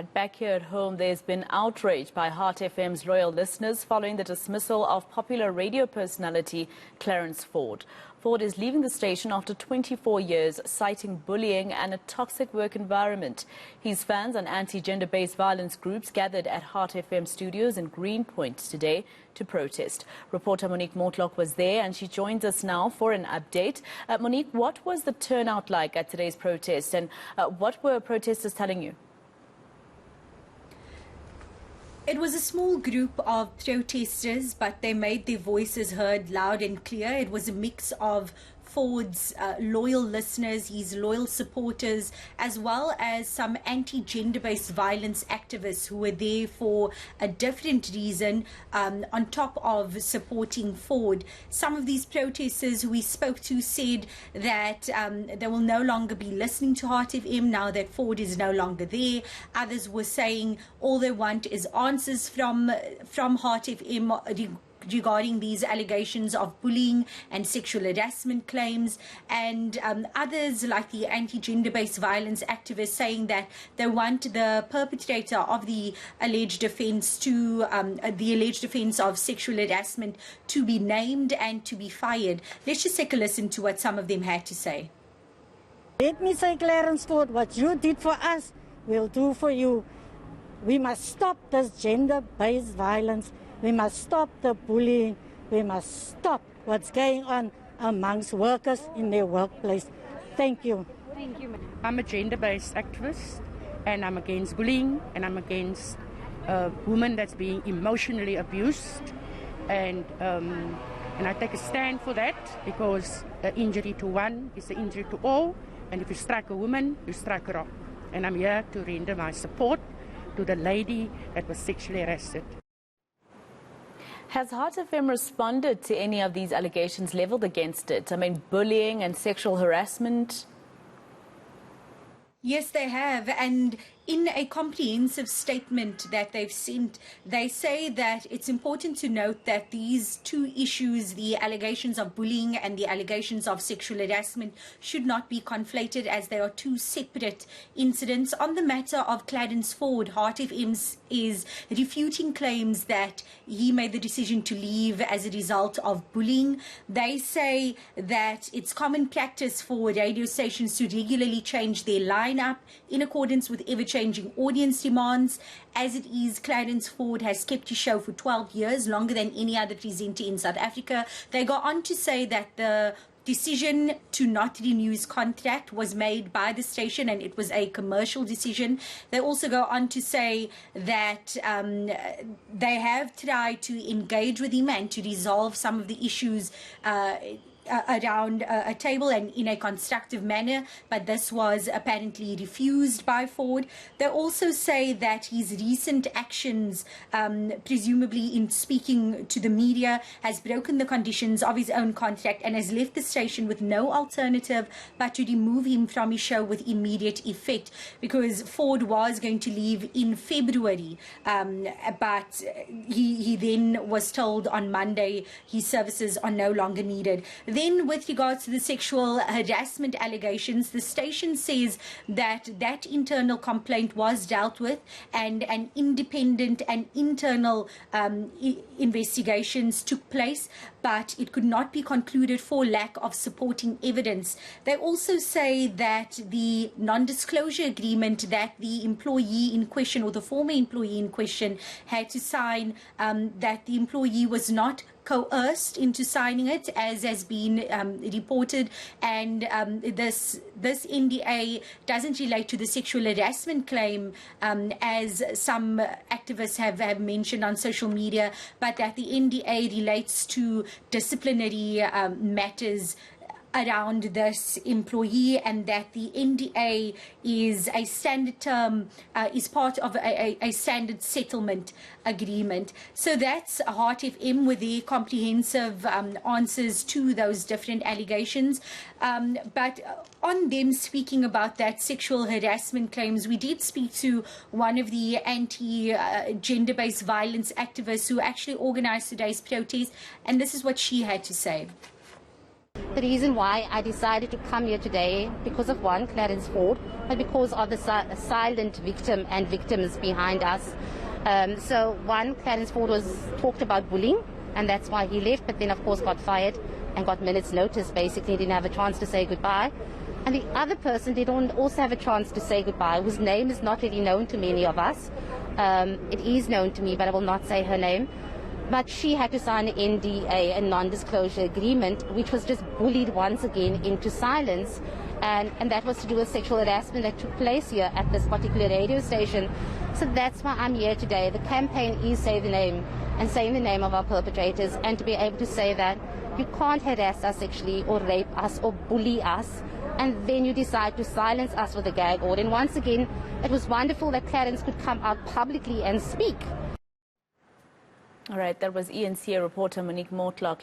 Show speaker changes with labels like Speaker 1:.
Speaker 1: right, back here at home, there's been outrage by Heart FM's loyal listeners following the dismissal of popular radio personality Clarence Ford. Ford is leaving the station after 24 years, citing bullying and a toxic work environment. His fans and anti-gender-based violence groups gathered at Heart FM studios in Greenpoint today to protest. Reporter Monique Mortlock was there and she joins us now for an update. Monique, what was the turnout like at today's protest and what were protesters telling you?
Speaker 2: It was a small group of protesters, but they made their voices heard loud and clear. It was a mix of Ford's loyal listeners, his loyal supporters, as well as some anti-gender-based violence activists who were there for a different reason, on top of supporting Ford. Some of these protesters who we spoke to said that they will no longer be listening to Heart FM now that Ford is no longer there. Others were saying all they want is answers from Heart FM regarding these allegations of bullying and sexual harassment claims, and others like the anti-gender-based violence activists saying that they want the perpetrator of the alleged offence of sexual harassment to be named and to be fired. Let's just take a listen to what some of them had to say.
Speaker 3: Let me say, Clarence Ford, what you did for us, we'll do for you. We must stop this gender-based violence. We must stop the bullying. We must stop what's going on amongst workers in their workplace. Thank you.
Speaker 4: Thank you. I'm a gender-based activist, and I'm against bullying, and I'm against women that's being emotionally abused, and I take a stand for that because an injury to one is an injury to all, and if you strike a woman, you strike her off. And I'm here to render my support to the lady that was sexually harassed.
Speaker 1: Has Heart FM responded to any of these allegations leveled against it? I mean, bullying and sexual harassment?
Speaker 2: Yes, they have. And in a comprehensive statement that they've sent, they say that it's important to note that these two issues, the allegations of bullying and the allegations of sexual harassment, should not be conflated as they are two separate incidents. On the matter of Clarence Ford, Heart FM is refuting claims that he made the decision to leave as a result of bullying. They say that it's common practice for radio stations to regularly change their lineup in accordance with ever-changing audience demands. As it is, Clarence Ford has kept his show for 12 years, longer than any other presenter in South Africa. They go on to say that the decision to not renew his contract was made by the station and it was a commercial decision. They also go on to say that they have tried to engage with him and to resolve some of the issues around a table and in a constructive manner, but this was apparently refused by Ford. They also say that his recent actions, presumably in speaking to the media, has broken the conditions of his own contract and has left the station with no alternative but to remove him from his show with immediate effect, because Ford was going to leave in February, but he then was told on Monday his services are no longer needed. Then, with regards to the sexual harassment allegations, the station says that that internal complaint was dealt with and an independent and internal investigations took place, but it could not be concluded for lack of supporting evidence. They also say that the non-disclosure agreement that the employee in question, or the former employee in question, had to sign, that the employee was not coerced into signing it, as has been reported, and this NDA doesn't relate to the sexual harassment claim, as some activists have mentioned on social media, but that the NDA relates to disciplinary matters around this employee, and that the NDA is a standard term, is part of a standard settlement agreement. So that's Heart FM with the comprehensive answers to those different allegations. But on them speaking about that sexual harassment claims, we did speak to one of the anti-gender-based violence activists who actually organized today's protest, and this is what she had to say.
Speaker 5: The reason why I decided to come here today, because of one, Clarence Ford, but because of the silent victim and victims behind us. So one, Clarence Ford talked about bullying, and that's why he left, but then of course got fired and got minutes notice, basically didn't have a chance to say goodbye. And the other person didn't also have a chance to say goodbye, whose name is not really known to many of us. It is known to me, but I will not say her name. But she had to sign an NDA, a non-disclosure agreement, which was just bullied once again into silence. And that was to do with sexual harassment that took place here at this particular radio station. So that's why I'm here today. The campaign is Say the Name, and saying the name of our perpetrators, and to be able to say that you can't harass us sexually or rape us or bully us, and then you decide to silence us with a gag order. And once again, it was wonderful that Clarence could come out publicly and speak.
Speaker 1: All right, that was eNCA reporter Monique Mortlock.